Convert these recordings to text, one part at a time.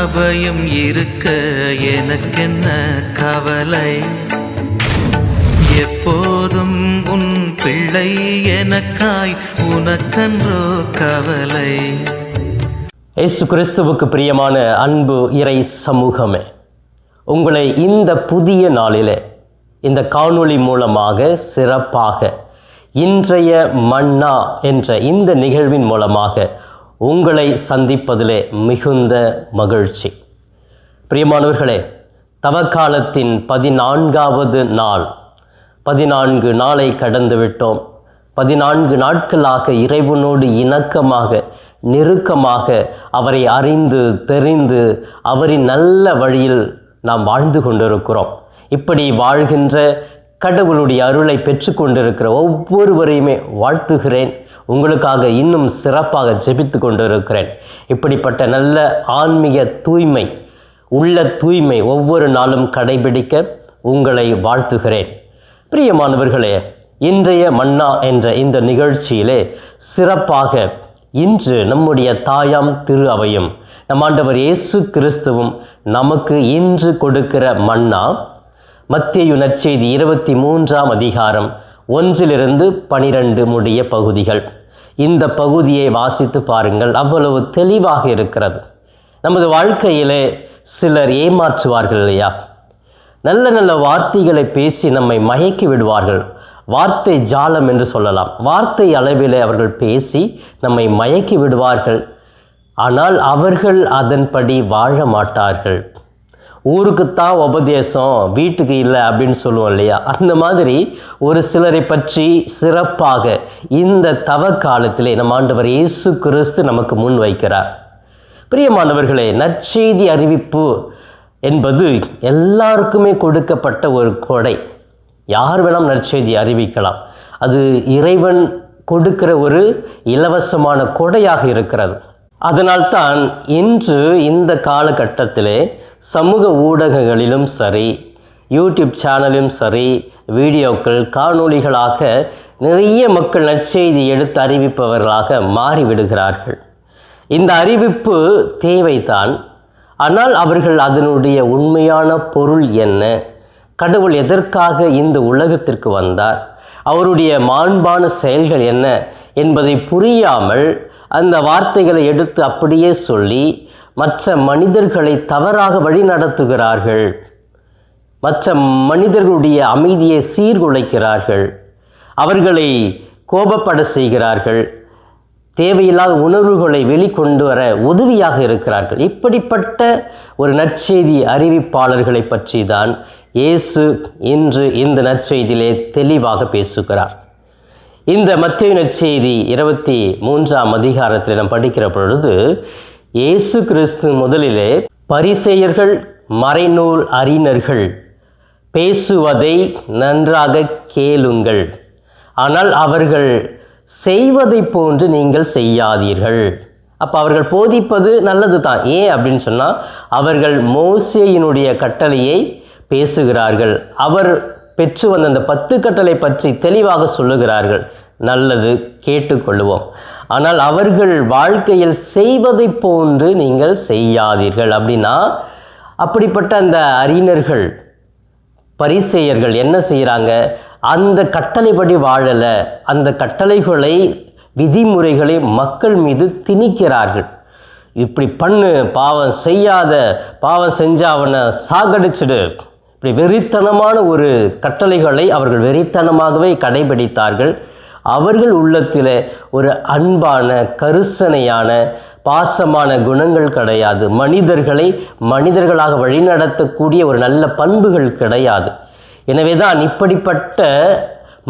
அபயம் இருக்க எனக்கென்ன கவலை, எப்போதும் உன் பிள்ளை எனக்காய் உனக்கன்றோ கவலை. இயேசு கிறிஸ்துவுக்கு பிரியமான அன்பு இறை சமூகமே, உங்களை இந்த புதிய நாளிலே இந்த காணொளி மூலமாக சிறப்பாக இன்றைய மன்னா என்ற இந்த நிகழ்வின் மூலமாக உங்களை சந்திப்பதிலே மிகுந்த மகிழ்ச்சி. பிரியமானவர்களே, தவக்காலத்தின் 14வது நாள், 14 நாளை கடந்து விட்டோம். 14 நாட்களாக இறைவனோடு இணக்கமாக நெருக்கமாக அவரை அறிந்து தெரிந்து அவரின் நல்ல வழியில் நாம் வாழ்ந்து கொண்டிருக்கிறோம். இப்படி வாழ்கின்ற கடவுளுடைய அருளை பெற்று கொண்டிருக்கிற ஒவ்வொருவரையுமே வாழ்த்துகிறேன். உங்களுக்காக இன்னும் சிறப்பாக ஜெபித்து கொண்டிருக்கிறேன். இப்படிப்பட்ட நல்ல ஆன்மீக தூய்மை, உள்ள தூய்மை ஒவ்வொரு நாளும் கடைபிடிக்க உங்களை வாழ்த்துகிறேன். பிரியமானவர்களே, இன்றைய மன்னா என்ற இந்த நிகழ்ச்சியிலே சிறப்பாக இன்று நம்முடைய தாயாம் திரு அவையும் நம் ஆண்டவர் இயேசு கிறிஸ்துவும் நமக்கு இன்று கொடுக்கிற மன்னா மத்தேயு நற்செய்தி 23ஆம் அதிகாரம் 1-12 முடிய பகுதிகள். இந்த பகுதியை வாசித்து பாருங்கள், அவ்வளவு தெளிவாக இருக்கிறது. நமது வாழ்க்கையிலே சிலர் ஏமாற்றுவார்கள் இல்லையா? நல்ல நல்ல வார்த்தைகளை பேசி நம்மை மயக்கி விடுவார்கள். வார்த்தை ஜாலம் என்று சொல்லலாம். வார்த்தை அளவிலே அவர்கள் பேசி நம்மை மயக்கி விடுவார்கள். ஆனால் அவர்கள் அதன்படி வாழ மாட்டார்கள். ஊருக்குத்தான் உபதேசம், வீட்டுக்கு இல்லை அப்படின்னு சொல்லுவோம் இல்லையா? அந்த மாதிரி ஒரு சிலரை பற்றி சிறப்பாக இந்த தவ காலத்திலே நம் ஆண்டவர் இயேசு கிறிஸ்து நமக்கு முன் வைக்கிறார். பிரியமானவர்களே, நற்செய்தி அறிவிப்பு என்பது எல்லாருக்குமே கொடுக்கப்பட்ட ஒரு கொடை. யார் வேணாம் நற்செய்தி அறிவிக்கலாம். அது இறைவன் கொடுக்கிற ஒரு இலவசமான கொடையாக இருக்கிறது. அதனால்தான் இன்று இந்த காலகட்டத்திலே சமூக ஊடகங்களிலும் சரி, யூடியூப் சேனலும் சரி, வீடியோக்கள் காணொளிகளாக நிறைய மக்கள் நற்செய்தி எடுத்து அறிவிப்பவர்களாக மாறிவிடுகிறார்கள். இந்த அறிவிப்பு தேவைதான். ஆனால் அவர்கள் அதனுடைய உண்மையான பொருள் என்ன, கடவுள் எதற்காக இந்த உலகத்திற்கு வந்தார், அவருடைய மாண்பான செயல்கள் என்ன என்பதை புரியாமல் அந்த வார்த்தைகளை எடுத்து அப்படியே சொல்லி மற்ற மனிதர்களை தவறாக வழி நடத்துகிறார்கள். மற்ற மனிதர்களுடைய அமைதியை சீர்குலைக்கிறார்கள். அவர்களை கோபப்பட செய்கிறார்கள். தேவையில்லாத உணர்வுகளை வெளிக்கொண்டு வர உதவியாக இருக்கிறார்கள். இப்படிப்பட்ட ஒரு நற்செய்தி அறிவிப்பாளர்களை பற்றி தான் இயேசு இன்று இந்த நற்செய்தியிலே தெளிவாக பேசுகிறார். இந்த மத்தேயு நற்செய்தி 23ஆம் அதிகாரத்தில் நாம் படிக்கிற பொழுது இயேசு கிறிஸ்து முதலிலே பரிசேயர்கள் மறைநூல் அறிஞர்கள் பேசுவதை நன்றாக கேளுங்கள், ஆனால் அவர்கள் செய்வதை போன்று நீங்கள் செய்யாதீர்கள். அப்போ அவர்கள் போதிப்பது நல்லது தான். ஏன் அப்படின்னு சொன்னால், அவர்கள் மோசேயினுடைய கட்டளையை பேசுகிறார்கள். அவர் பெற்று வந்த அந்த 10 கட்டளை பற்றி தெளிவாக சொல்லுகிறார்கள். நல்லது, கேட்டுக்கொள்வோம். ஆனால் அவர்கள் வாழ்க்கையில் செய்வதை போன்று நீங்கள் செய்யாதீர்கள். அப்படின்னா அப்படிப்பட்ட அந்த அறிஞர்கள் பரிசேயர்கள் என்ன செய்கிறாங்க? அந்த கட்டளைப்படி வாழலை. அந்த கட்டளைகளை விதிமுறைகளை மக்கள் மீது திணிக்கிறார்கள். இப்படி பண்ணு, பாவம் செய்யாத, பாவம் செஞ்சாவனை சாகடிச்சிடு, இப்படி வெறித்தனமான ஒரு கட்டளைகளை அவர்கள் வெறித்தனமாகவே கடைபிடித்தார்கள். அவர்கள் உள்ளத்தில் ஒரு அன்பான, கருசனையான, பாசமான குணங்கள் கிடையாது. மனிதர்களை மனிதர்களாக வழிநடத்தக்கூடிய ஒரு நல்ல பண்புகள் கிடையாது. எனவே தான் இப்படிப்பட்ட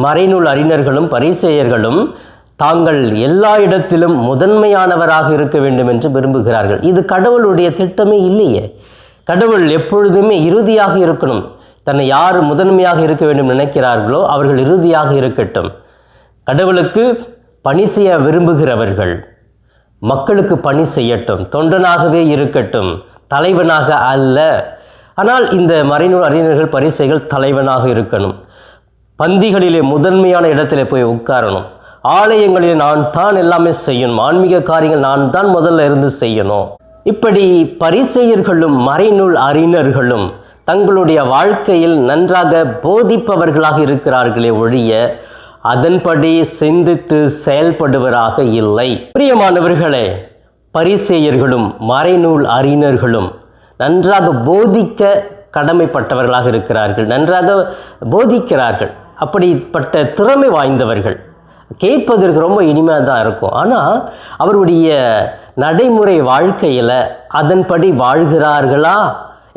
மறைநூல் அறிஞர்களும் பரிசேயர்களும் தாங்கள் எல்லா இடத்திலும் முதன்மையானவராக இருக்க வேண்டும் என்று விரும்புகிறார்கள். இது கடவுளுடைய திட்டமே இல்லையே. கடவுள் எப்பொழுதுமே இறுதியாக இருக்கணும். தன்னை யார் முதன்மையாக இருக்க வேண்டும் நினைக்கிறார்களோ அவர்கள் இறுதியாக இருக்கட்டும். கடவுளுக்கு பணி செய்ய விரும்புகிறவர்கள் மக்களுக்கு பணி செய்யட்டும், தொண்டனாகவே இருக்கட்டும், தலைவனாக அல்ல. ஆனால் இந்த மறைநூல் அறிஞர்கள் பரிசைகள் தலைவனாக இருக்கணும். பந்திகளிலே முதன்மையான இடத்துல போய் உட்காரணும். ஆலயங்களில் நான் தான் எல்லாமே செய்யணும். ஆன்மீக காரியங்கள் நான் தான் முதல்ல இருந்து செய்யணும். இப்படி பரிசேயர்களும் மறைநூல் அறிஞர்களும் தங்களுடைய வாழ்க்கையில் நன்றாக போதிப்பவர்களாக இருக்கிறார்களே ஒழிய அதன்படி சிந்தித்து செயல்படுவராக இல்லை. பிரியமானவர்களே, பரிசேயர்களும் மறைநூல் அறிஞர்களும் நன்றாக போதிக்க கடமைப்பட்டவர்களாக இருக்கிறார்கள், நன்றாக போதிக்கிறார்கள். அப்படிப்பட்ட திறமை வாய்ந்தவர்கள், கேட்பதற்கு ரொம்ப இனிமையாக தான் இருக்கும். ஆனால் அவருடைய நடைமுறை வாழ்க்கையில் அதன்படி வாழ்கிறார்களா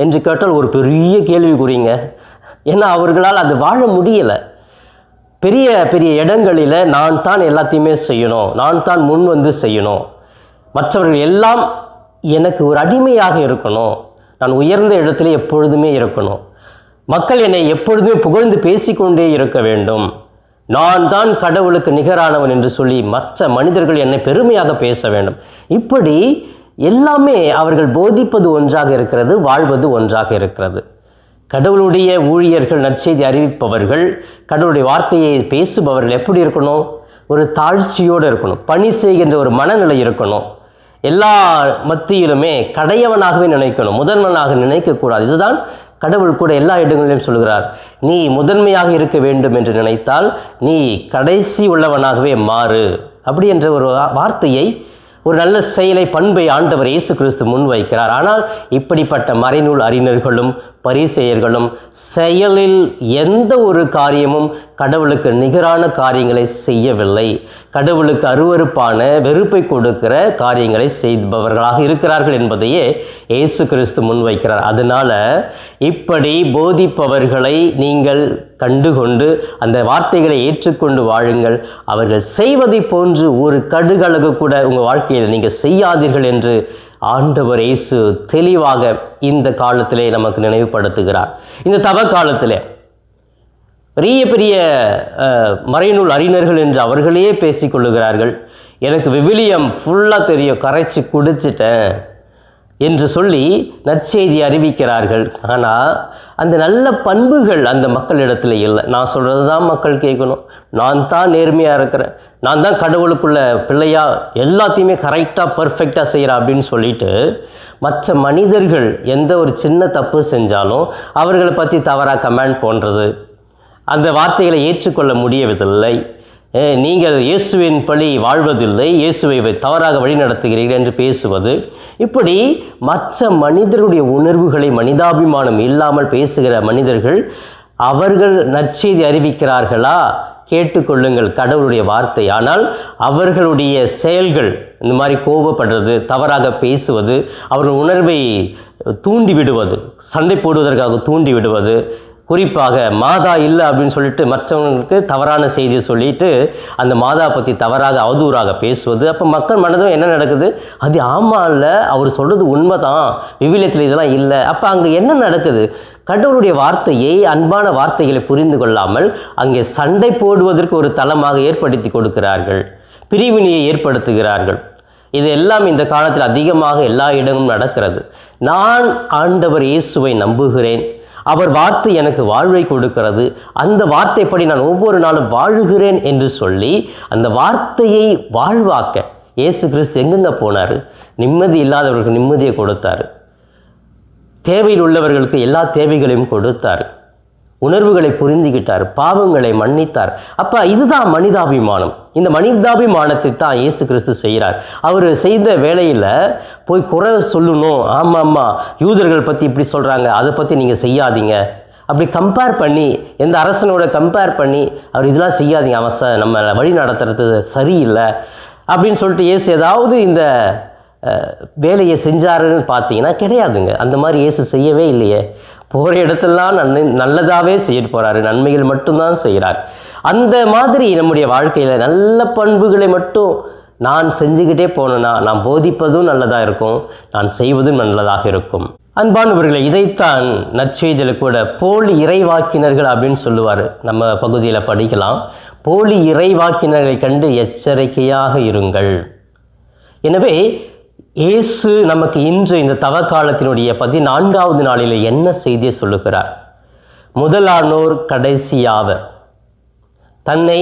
என்று கேட்டால் ஒரு பெரிய கேள்விக்குறிங்க. ஏன்னா அவர்களால் அது வாழ முடியலை. பெரிய பெரிய இடங்களில் நான் தான் எல்லாத்தையுமே செய்யணும், நான் தான் முன் வந்து செய்யணும், மற்றவர்கள் எல்லாம் எனக்கு ஒரு அடிமையாக இருக்கணும், நான் உயர்ந்த இடத்துல எப்பொழுதுமே இருக்கணும், மக்கள் என்னை எப்பொழுதுமே புகழ்ந்து பேசிக்கொண்டே இருக்க வேண்டும், நான் தான் கடவுளுக்கு நிகரானவன் என்று சொல்லி மற்ற மனிதர்கள் என்னை பெருமையாக பேச வேண்டும். இப்படி எல்லாமே அவர்கள் போதிப்பது ஒன்றாக இருக்கிறது, வாழ்வது ஒன்றாக இருக்கிறது. கடவுளுடைய ஊழியர்கள், நற்செய்தி அறிவிப்பவர்கள், கடவுளுடைய வார்த்தையை பேசுபவர்கள் எப்படி இருக்கணும்? ஒரு தாழ்ச்சியோடு இருக்கணும், பணி செய்கின்ற ஒரு மனநிலை இருக்கணும். எல்லா மத்தியிலுமே கடையவனாகவே நினைக்கணும், முதன்மனாக நினைக்கக்கூடாது. இதுதான் கடவுள் கூட எல்லா இடங்களிலும் சொல்கிறார். நீ முதன்மையாக இருக்க வேண்டும் என்று நினைத்தால் நீ கடைசி உள்ளவனாகவே மாறு. அப்படி என்ற ஒரு வார்த்தையை, ஒரு நல்ல செயலை, பண்பை ஆண்டவர் இயேசு கிறிஸ்து முன்வைக்கிறார். ஆனால் இப்படிப்பட்ட மறைநூல் அறிஞர்களும் பரிசேயர்களும் செயலில் எந்த ஒரு காரியமும் கடவுளுக்கு நிகரான காரியங்களை செய்யவில்லை. கடவுளுக்கு அருவருப்பான, வெறுப்பை கொடுக்கிற காரியங்களை செய்பவர்களாக இருக்கிறார்கள் என்பதையே இயேசு கிறிஸ்து முன்வைக்கிறார். அதனால் இப்படி போதிப்பவர்களை நீங்கள் கண்டுகொண்டு அந்த வார்த்தைகளை ஏற்றுக்கொண்டு வாழுங்கள். அவர்கள் செய்வதை போன்று ஒரு கடுகளவு கூட உங்கள் வாழ்க்கையில் நீங்கள் செய்யாதீர்கள் என்று ஆண்டவர் இயேசு தெளிவாக இந்த காலத்திலே நமக்கு நினைவுபடுத்துகிறார். இந்த தவ காலத்திலே பெரிய பெரிய மறைநூல் அறிஞர்கள் என்று அவர்களே பேசிக்கொள்ளுகிறார்கள். எனக்கு விவிலியம் ஃபுல்லாக தெரியும், கரைச்சி குடிச்சிட்டேன் என்று சொல்லி நற்செய்தி அறிவிக்கிறார்கள். ஆனால் அந்த நல்ல பண்புகள் அந்த மக்களிடத்தில் இல்லை. நான் சொல்கிறது தான் மக்கள் கேட்கணும், நான் தான் நேர்மையாக இருக்கிறேன், நான் தான் கடவுளுக்குள்ள பிள்ளையா, எல்லாத்தையுமே கரெக்டாக பர்ஃபெக்டாக செய்கிறேன் அப்படின்னு சொல்லிட்டு மற்ற மனிதர்கள் எந்த ஒரு சின்ன தப்பு செஞ்சாலும் அவர்களை பற்றி தவறாக கமெண்ட் போன்றது, அந்த வார்த்தைகளை ஏற்றுக்கொள்ள முடியவில்லை. நீங்கள் இயேசுவின் படி வாழ்வதில்லை, இயேசுவை தவறாக வழிநடத்துகிறீர்கள் என்று பேசுவது, இப்படி மற்ற மனிதர்களுடைய உணர்வுகளை, மனிதாபிமானம் இல்லாமல் பேசுகிற மனிதர்கள், அவர்கள் நற்செய்தி அறிவிக்கிறார்களா? கேட்டுக்கொள்ளுங்கள் கடவுளுடைய வார்த்தை. ஆனால் அவர்களுடைய செயல்கள் இந்த மாதிரி கோபப்படுறது, தவறாக பேசுவது, அவர்கள் உணர்வை தூண்டி விடுவது, சண்டை போடுவதற்காக தூண்டி விடுவது, குறிப்பாக மாதா இல்லை அப்படின்னு சொல்லிட்டு மற்றவங்களுக்கு தவறான செய்தியை சொல்லிட்டு அந்த மாதா பற்றி தவறாக அவதூறாக பேசுவது. அப்போ மக்கள் மனதும் என்ன நடக்குது? அது ஆமாம் இல்லை, அவர் சொல்கிறது உண்மை தான், விவிலியத்தில் இதெல்லாம் இல்லை. அப்போ அங்கே என்ன நடக்குது? கடவுளுடைய வார்த்தையை, அன்பான வார்த்தைகளை புரிந்து கொள்ளாமல் அங்கே சண்டை போடுவதற்கு ஒரு தளமாக ஏற்படுத்தி கொடுக்கிறார்கள், பிரிவினையை ஏற்படுத்துகிறார்கள். இது எல்லாம் இந்த காலத்தில் அதிகமாக எல்லா இடமும் நடக்கிறது. நான் ஆண்டவர் இயேசுவை நம்புகிறேன், அவர் வார்த்தை எனக்கு வாழ்வை கொடுக்கிறது, அந்த வார்த்தைப்படி நான் ஒவ்வொரு நாளும் வாழுகிறேன் என்று சொல்லி அந்த வார்த்தையை வாழ்வாக்க இயேசு கிறிஸ்து எங்கெங்க போனார்? நிம்மதி இல்லாதவர்களுக்கு நிம்மதியை கொடுத்தார், தேவையில் உள்ளவர்களுக்கு எல்லா தேவைகளையும் கொடுத்தார், உணர்வுகளை புரிந்துகிட்டார், பாவங்களை மன்னித்தார். அப்போ இதுதான் மனிதாபிமானம். இந்த மனிதாபிமானத்தை தான் இயேசு கிறிஸ்து செய்கிறார். அவர் செய்த வேலையில் போய் குறை சொல்லணும், ஆமாம்மா யூதர்கள் பற்றி இப்படி சொல்கிறாங்க, அதை பற்றி நீங்கள் செய்யாதீங்க, அப்படி கம்பேர் பண்ணி, எந்த அரசனோட கம்பேர் பண்ணி அவர் இதெல்லாம் செய்யாதீங்க, அவன் நம்ம வழி நடத்துறது சரியில்லை அப்படின்னு சொல்லிட்டு இயேசு ஏதாவது இந்த வேலையை செஞ்சாருன்னு பார்த்தீங்கன்னா கிடையாதுங்க. அந்த மாதிரி இயேசு செய்யவே இல்லையே. போகிற இடத்துலாம் நல்லதாகவே செய்ய போகிறாரு, நன்மைகள் மட்டும்தான் செய்கிறார். அந்த மாதிரி நம்முடைய வாழ்க்கையில் நல்ல பண்புகளை மட்டும் நான் செஞ்சுக்கிட்டே போனேன்னா நான் போதிப்பதும் நல்லதாக இருக்கும், நான் செய்வதும் நல்லதாக இருக்கும். அன்பானவர்களே, இதைத்தான் நற்செய்தியில் கூட போலி இறைவாக்கினர்கள் அப்படின்னு சொல்லுவார். நம்ம பகுதியில் படிக்கலாம், போலி இறைவாக்கினர்களை கண்டு எச்சரிக்கையாக இருங்கள். எனவே இயேசு நமக்கு இன்று இந்த தவக்காலத்தினுடைய 14வது நாளில் என்ன செய்தியை சொல்லுகிறார்? முதலானோர் கடைசியாவர், தன்னை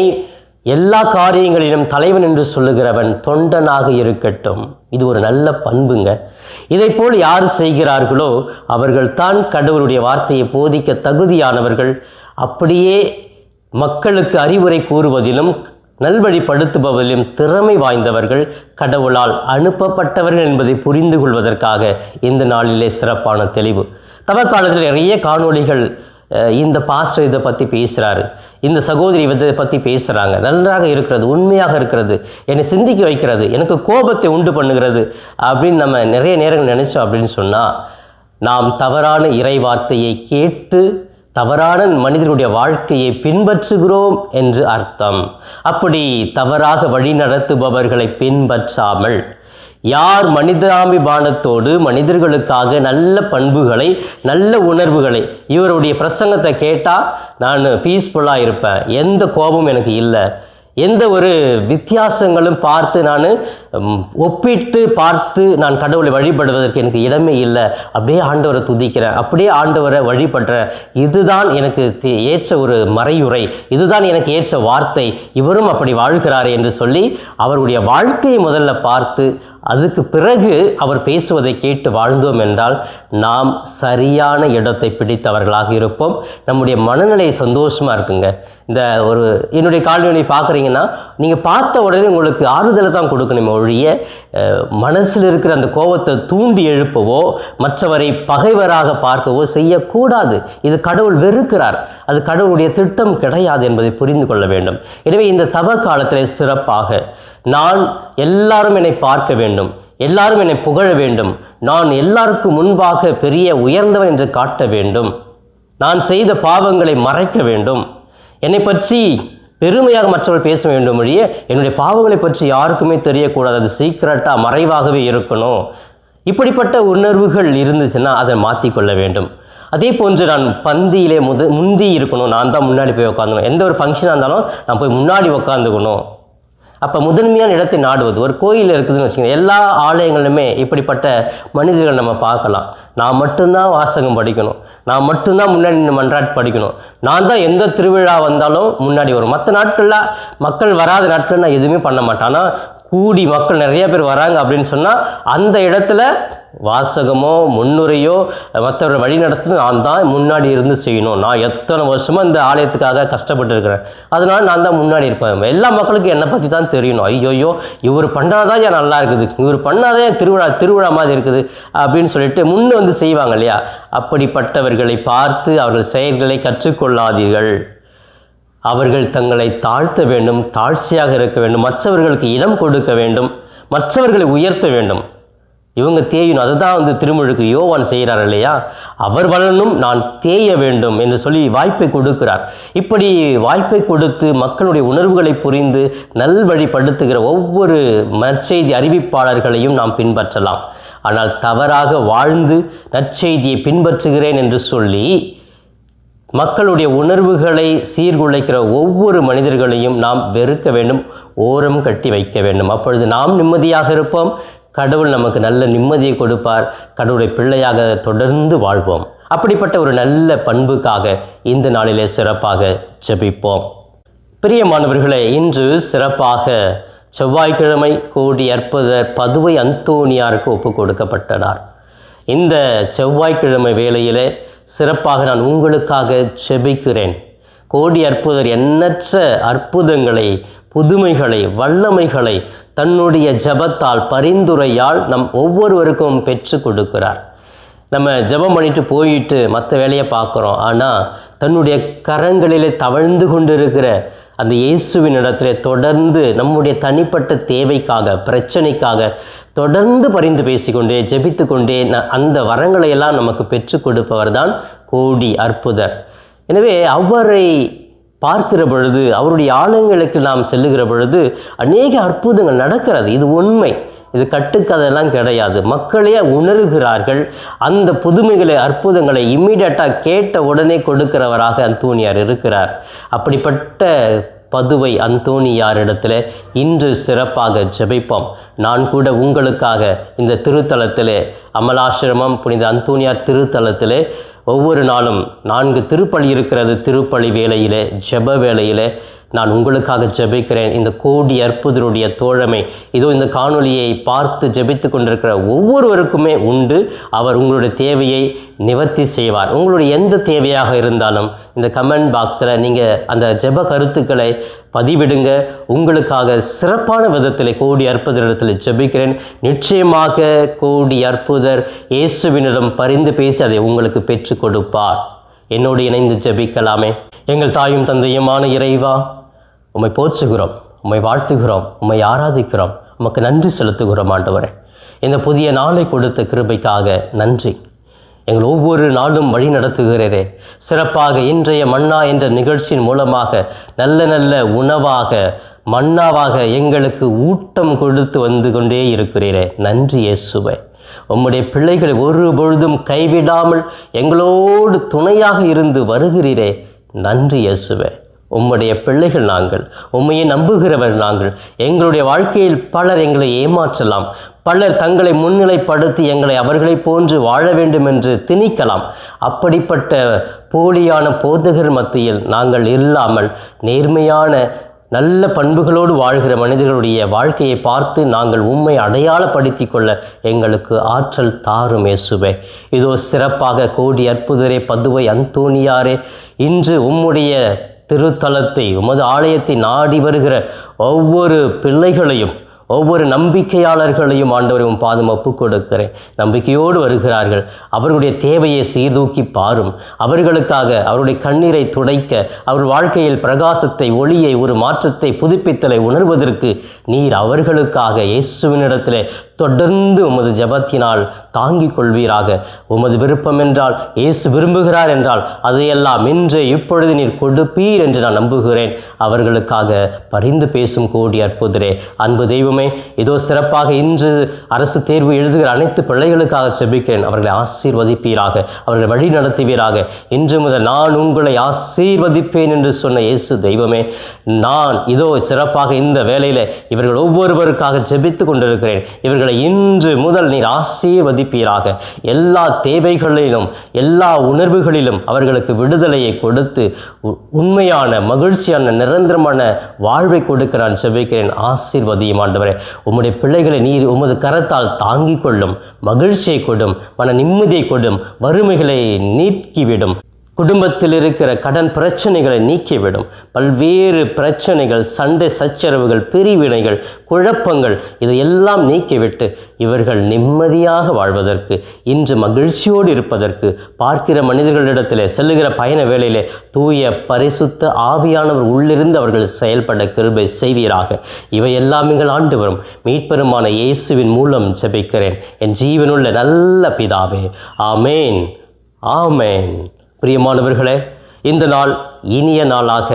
எல்லா காரியங்களிலும் தலைவன் என்று சொல்லுகிறவன் தொண்டனாக இருக்கட்டும். இது ஒரு நல்ல பண்புங்க. இதைப்போல் யார் செய்கிறார்களோ அவர்கள்தான் கடவுளுடைய வார்த்தையை போதிக்க தகுதியானவர்கள். அப்படியே மக்களுக்கு அறிவுரை கூறுவதிலும் நல்வழிப்படுத்துபவதிலும் திறமை வாய்ந்தவர்கள், கடவுளால் அனுப்பப்பட்டவர்கள் என்பதை புரிந்து கொள்வதற்காக இந்த நாளிலே சிறப்பான தெளிவு. தவக்காலத்தில் நிறைய காணொளிகள் இந்த பாஸ்டர் இதை பற்றி பேசுகிறாரு, இந்த சகோதரி இதை பற்றி பேசுகிறாங்க, நன்றாக இருக்கிறது, உண்மையாக இருக்கிறது, என்னை சிந்திக்க வைக்கிறது, எனக்கு கோபத்தை உண்டு பண்ணுகிறது அப்படின்னு நம்ம நிறைய நேரங்கள் நினைச்சோம் அப்படின்னு சொன்னால், நாம் தவறான இறை வார்த்தையை கேட்டு தவறான மனிதனுடைய வாழ்க்கையை பின்பற்றுகிறோம் என்று அர்த்தம். அப்படி தவறாக வழி நடத்துபவர்களை பின்பற்றாமல், யார் மனிதாபிமானத்தோடு மனிதர்களுக்காக நல்ல பண்புகளை நல்ல உணர்வுகளை, இவருடைய பிரசங்கத்தை கேட்டால் நான் பீஸ்ஃபுல்லாக இருப்பேன், எந்த கோபமும் எனக்கு இல்லை, எந்த ஒரு வித்தியாசங்களும் பார்த்து நான் ஒப்பிட்டு பார்த்து நான் கடவுளை வழிபடுவதற்கு எனக்கு இடமே இல்லை, அப்படியே ஆண்டவரை துதிக்கிறேன், அப்படியே ஆண்டவரை வழிபடுறேன், இதுதான் எனக்கு ஏற்ற ஒரு மறையுரை, இதுதான் எனக்கு ஏற்ற வார்த்தை, இவரும் அப்படி வாழ்கிறாரே என்று சொல்லி அவருடைய வாழ்க்கையை முதல்ல பார்த்து அதுக்கு பிறகு அவர் பேசுவதை கேட்டு வாழ்ந்தோம் என்றால் நாம் சரியான இடத்தை பிடித்தவர்களாக இருப்போம். நம்முடைய மனநிலை சந்தோஷமாக இருக்குங்க. இந்த ஒரு என்னுடைய கால்வெளி பார்க்குறீங்கன்னா நீங்கள் பார்த்த உடனே உங்களுக்கு ஆறுதலை தான் கொடுக்கணுமே ஒழிய மனசில் இருக்கிற அந்த கோபத்தை தூண்டி எழுப்பவோ மற்றவரை பகைவராக பார்க்கவோ செய்யக்கூடாது. இது கடவுள் வெறுக்கிறார், அது கடவுளுடைய திட்டம் கிடையாது என்பதை புரிந்து கொள்ள வேண்டும். எனவே இந்த தவ காலத்தில் சிறப்பாக நான் எல்லாரும் என்னை பார்க்க வேண்டும், எல்லாரும் என்னை புகழ வேண்டும், நான் எல்லாருக்கும் முன்பாக பெரிய உயர்ந்தவன் என்று காட்ட வேண்டும், நான் செய்த பாவங்களை மறைக்க வேண்டும், என்னை பற்றி பெருமையாக மற்றவர்கள் பேச வேண்டும் வழியே என்னுடைய பாவங்களை பற்றி யாருக்குமே தெரியக்கூடாது, அது சீக்கிரட்டாக மறைவாகவே இருக்கணும். இப்படிப்பட்ட உணர்வுகள் இருந்துச்சுன்னா அதை மாற்றிக்கொள்ள வேண்டும். அதே போன்று நான் பந்தியிலே முந்தி இருக்கணும், நான் தான் முன்னாடி போய் உட்காந்துக்கணும், எந்த ஒரு ஃபங்க்ஷனாக இருந்தாலும் நான் போய் முன்னாடி உட்காந்துக்கணும். அப்போ முதன்மையான இடத்தை நாடுவது, ஒரு கோயில் இருக்குதுன்னு வச்சுக்கோங்க, எல்லா ஆலயங்களிலுமே இப்படிப்பட்ட மனிதர்கள் நம்ம பார்க்கலாம். நான் மட்டும்தான் வாசகம் படிக்கணும், நான் மட்டும்தான் முன்னாடி மன்றாட்டு படிக்கணும், நான் தான் எந்த திருவிழா வந்தாலும் முன்னாடி வரும், மற்ற நாட்களில் மக்கள் வராத நாட்கள் நான் எதுவுமே பண்ண மாட்டேன். ஆனால் கூடி மக்கள் நிறைய பேர் வராங்க அப்படின்னு சொன்னால் அந்த இடத்துல வாசகமோ முன்னுரையோ மற்றவர்கள் வழி நடத்தும் நான் தான் முன்னாடி இருந்து செய்யணும். நான் எத்தனை வருஷமாக இந்த ஆலயத்துக்காக கஷ்டப்பட்டு இருக்கிறேன், அதனால நான் தான் முன்னாடி இருப்பேன். எல்லா மக்களுக்கும் என்னை பற்றி தான் தெரியணும். ஐயோயோ இவர் பண்ணாதான் ஏன் நல்லா இருக்குது, இவர் பண்ணாதான் திருவிழா மாதிரி இருக்குது அப்படின்னு சொல்லிட்டு முன்னே வந்து செய்வாங்க இல்லையா. அப்படிப்பட்டவர்களை பார்த்து அவர்கள் செயல்களை கற்றுக்கொள்ளாதீர்கள். அவர்கள் தங்களை தாழ்த்த வேண்டும், தாழ்ச்சியாக இருக்க வேண்டும், மற்றவர்களுக்கு இடம் கொடுக்க வேண்டும், மற்றவர்களை உயர்த்த வேண்டும். இவங்க தேயணும், அதுதான் திருமுழுக்கு யோவான் செய்கிறார் இல்லையா. அவர் வளரணும், நான் தேய வேண்டும் என்று சொல்லி வாய்ப்பை கொடுக்கிறார். இப்படி வாய்ப்பை கொடுத்து மக்களுடைய உணர்வுகளை புரிந்து நல்வழிப்படுத்துகிற ஒவ்வொரு நற்செய்தி அறிவிப்பாளர்களையும் நாம் பின்பற்றலாம். ஆனால் தவறாக வாழ்ந்து நற்செய்தியை பின்பற்றுகிறேன் என்று சொல்லி மக்களுடைய உணர்வுகளை சீர்குலைக்கிற ஒவ்வொரு மனிதர்களையும் நாம் வெறுக்க வேண்டும், ஓரம் கட்டி வைக்க வேண்டும். அப்பொழுது நாம் நிம்மதியாக இருப்போம், கடவுள் நமக்கு நல்ல நிம்மதியை கொடுப்பார், கடவுளுடைய பிள்ளையாக தொடர்ந்து வாழ்வோம். அப்படிப்பட்ட ஒரு நல்ல பண்புக்காக இந்த நாளிலே சிறப்பாக ஜெபிப்போம். பிரியமானவர்களே, இன்று சிறப்பாக செவ்வாய்க்கிழமை கோடி அற்புதர் பதுவை அந்தோணியாருக்கு ஒப்பு கொடுக்கப்பட்டனர். இந்த செவ்வாய்க்கிழமை வேளையிலே சிறப்பாக நான் உங்களுக்காக ஜெபிக்கிறேன். கோடி அற்புதர் எண்ணற்ற அற்புதங்களை, புதுமைகளை, வல்லமைகளை தன்னுடைய ஜெபத்தால், பரிந்துரையால் நம் ஒவ்வொருவருக்கும் பெற்று கொடுக்கிறார். நம்ம ஜெபம் பண்ணிட்டு போயிட்டு மற்ற வேலையை பார்க்குறோம், ஆனால் தன்னுடைய கரங்களிலே தவழ்ந்து கொண்டிருக்கிற அந்த இயேசுவின் இடத்திலே தொடர்ந்து நம்முடைய தனிப்பட்ட தேவைக்காக, பிரச்சனைக்காக தொடர்ந்து பரிந்து பேசிக்கொண்டே ஜெபித்து கொண்டே அந்த வரங்களை எல்லாம் நமக்கு பெற்று கொடுப்பவர் தான் கோடி அற்புதர். எனவே அவரை பார்க்கிற பொழுது, அவருடைய ஆலயங்களுக்கு நாம் செல்லுகிற பொழுது அநேக அற்புதங்கள் நடக்கிறது. இது உண்மை, இது கட்டுக்கதெல்லாம் கிடையாது. மக்களே உணர்கிறார்கள். அந்த புதுமைகளை, அற்புதங்களை இம்மீடியட்டாக கேட்ட உடனே கொடுக்கிறவராக அந்தோணியார் இருக்கிறார். அப்படிப்பட்ட பதுவை அந்தோணியாரிடத்தில் இன்று சிறப்பாக ஜெபிப்போம். நான் கூட உங்களுக்காக இந்த திருத்தலத்திலே, அமலாசிரமம் புனித அந்தோணியார் திருத்தலத்திலே ஒவ்வொரு நாளும் 4 திருப்பலி இருக்கிறது. திருப்பலி வேளையிலே, ஜெப வேளையிலே நான் உங்களுக்காக ஜெபிக்கிறேன். இந்த கோடி அற்புதருடைய தோழமை இதோ இந்த காணொளியை பார்த்து ஜெபித்து கொண்டிருக்கிற ஒவ்வொருவருக்குமே உண்டு. அவர் உங்களுடைய தேவையை நிவர்த்தி செய்வார். உங்களுடைய எந்த தேவையாக இருந்தாலும் இந்த கமெண்ட் பாக்ஸில் நீங்கள் அந்த ஜெப கருத்துக்களை பதிவிடுங்க. உங்களுக்காக சிறப்பான விதத்தில் கோடி அற்புதரிடத்தில் ஜெபிக்கிறேன். நிச்சயமாக கோடி அற்புதர் இயேசுவினிடம் பரிந்து பேசி அதை உங்களுக்கு பெற்றுக் கொடுப்பார். என்னோடு இணைந்து ஜெபிக்கலாமே. எங்கள் தாயும் தந்தையுமான இறைவா, உம்மை போற்றுகிறோம், உம்மை வாழ்த்துகிறோம், உம்மை ஆராதிக்கிறோம், உமக்கு நன்றி செலுத்துகிறோம். ஆண்டவரே, இந்த புதிய நாளை கொடுத்த கிருபைக்காக நன்றி. எங்கள் ஒவ்வொரு நாளும் வழி நடத்துகிறீரே. சிறப்பாக இன்றைய மன்னா என்ற நிகழ்ச்சியின் மூலமாக நல்ல நல்ல உணவாக மன்னாவாக எங்களுக்கு ஊட்டம் கொடுத்து வந்து கொண்டே இருக்கிறீரே. நன்றி இயேசுவே. உம்முடைய பிள்ளைகளை ஒரு பொழுதும் கைவிடாமல் எங்களோடு துணையாக இருந்து வருகிறீரே. நன்றி இயேசுவே. உம்முடைய பிள்ளைகள் நாங்கள், உம்மையை நம்புகிறவர் நாங்கள். எங்களுடைய வாழ்க்கையில் பலர் எங்களை ஏமாற்றலாம், பலர் தங்களை முன்னிலைப்படுத்தி எங்களை அவர்களை போன்று வாழ வேண்டும் என்று திணிக்கலாம். அப்படிப்பட்ட போலியான போதகர் மத்தியில் நாங்கள் இல்லாமல் நேர்மையான நல்ல பண்புகளோடு வாழ்கிற மனிதர்களுடைய வாழ்க்கையை பார்த்து நாங்கள் உம்மை அடையாளப்படுத்தி கொள்ள எங்களுக்கு ஆற்றல் தாரும் இயேசுவே. இதோ சிறப்பாக கோடி அற்புதரே, பதுவை அந்தோணியாரே, இன்று உம்முடைய திருத்தலத்தை, உமது ஆலயத்தை நாடி வருகிற ஒவ்வொரு பிள்ளைகளையும், ஒவ்வொரு நம்பிக்கையாளர்களையும் ஆண்டவரை உம் பாதம் ஒப்புக் கொடுக்கிறேன். நம்பிக்கையோடு வருகிறார்கள். அவர்களுடைய தேவையை சீர்தூக்கி பாரும். அவர்களுக்காக அவருடைய கண்ணீரை துடைக்க, அவர் வாழ்க்கையில் பிரகாசத்தை, ஒளியை, ஒரு மாற்றத்தை, புதுப்பித்தலை உணர்வதற்கு நீர் அவர்களுக்காக இயேசுவினிடத்திலே தொடர்ந்து உமது ஜெபத்தினால் தாங்கிக் கொள்வீராக. உமது விருப்பம் என்றால், இயேசு விரும்புகிறார் என்றால் அதையெல்லாம் இன்று இப்பொழுது நீர் கொடுப்பீர் என்று நான் நம்புகிறேன். அவர்களுக்காக பரிந்து பேசும் கோடி அற்புதரே, அன்பு தெய்வமே, இதோ சிறப்பாக இன்று அரசு தேர்வு எழுதுகிற அனைத்து பிள்ளைகளுக்காக ஜெபிக்கிறேன். அவர்களை ஆசீர்வதிப்பீராக, அவர்களை வழி நடத்துவீராக. இன்று முதல் நான் உங்களை ஆசீர்வதிப்பேன் என்று சொன்ன இயேசு தெய்வமே, நான் இதோ சிறப்பாக இந்த வேளையில் இவர்கள் ஒவ்வொருவருக்காக ஜெபித்து கொண்டிருக்கிறேன். இவர்களை இன்று முதல் நீர் ஆசீர்வதிப்பீராக. எல்லா தேவைகளிலும், எல்லா உணர்வுகளிலும் அவர்களுக்கு விடுதலையை கொடுத்து உண்மையான, மகிழ்ச்சியான, நிரந்தரமான வாழ்வை கொடுக்க நான் ஜெபிக்கிறேன். ஆசீர்வதியும் ஆண்டவரே. உம்முடைய பிள்ளைகளை நீர் உமது கரத்தால் தாங்கிக் கொள்ளும். மகிழ்ச்சியை கொடும், மன நிம்மதியை கொடும், வறுமைகளை நீக்கிவிடும். குடும்பத்தில் இருக்கிற கடன் பிரச்சனைகளை நீக்கிவிடும். பல்வேறு பிரச்சனைகள், சண்டை சச்சரவுகள், பிரிவினைகள், குழப்பங்கள் இதையெல்லாம் நீக்கிவிட்டு இவர்கள் நிம்மதியாக வாழ்வதற்கு, இன்று மகிழ்ச்சியோடு இருப்பதற்கு, பார்க்கிற மனிதர்களிடத்திலே செல்லுகிற பயண வேளையிலே தூய பரிசுத்த ஆவியானவர் உள்ளிருந்து அவர்கள் செயல்பட கிருபை செய்வீராக. இவையெல்லாம் எங்கள் ஆண்டவரும் மீட்பெருமான இயேசுவின் மூலம் ஜெபிக்கிறேன் என் ஜீவனுள்ள நல்ல பிதாவே. ஆமேன், ஆமேன். பிரியமானவர்களே, இந்த நாள் இனிய நாளாக,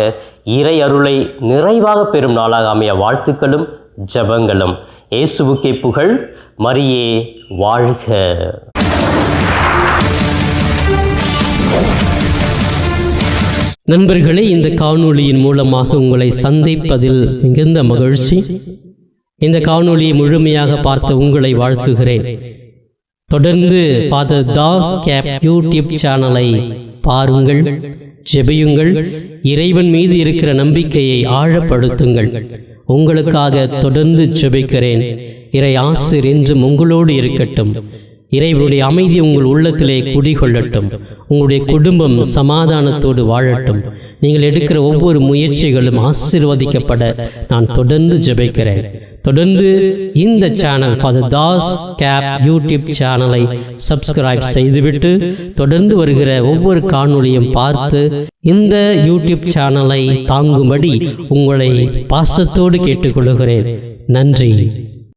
இறை அருளை நிறைவாக பெறும் நாளாக அமைய வாழ்த்துக்களும் ஜெபங்களும். இயேசுவுக்கே புகழ், மரியே வாழ்க. நண்பர்களே, இந்த காணொளியின் மூலமாக உங்களை சந்திப்பதில் மிகுந்த மகிழ்ச்சி. இந்த காணொளியை முழுமையாக பார்த்த உங்களை வாழ்த்துகிறேன். தொடர்ந்து ஃபாதர் தாஸ் கேப் யூடியூப் சேனலை பாருங்கள், ஜெபியுங்கள், இறைவன் மீது இருக்கிற நம்பிக்கையை ஆழப்படுத்துங்கள். உங்களுக்காக தொடர்ந்து ஜெபிக்கிறேன். இறை ஆசிர் என்றும் உங்களோடு இருக்கட்டும். இறைவனுடைய அமைதி உங்கள் உள்ளத்திலே குடிகொள்ளட்டும். உங்களுடைய குடும்பம் சமாதானத்தோடு வாழட்டும். நீங்கள் எடுக்கிற ஒவ்வொரு முயற்சிகளும் ஆசீர்வதிக்கப்பட நான் தொடர்ந்து ஜெபிக்கிறேன். தொடர்ந்து இந்த சேனல் ஃபாதர் தாஸ் கேப் யூடியூப் சேனலை சப்ஸ்கிரைப் செய்துவிட்டு தொடர்ந்து வருகிற ஒவ்வொரு காணொளியும் பார்த்து இந்த யூடியூப் சேனலை தாங்கும்படி உங்களை பாசத்தோடு கேட்டுக்கொள்கிறேன். நன்றி.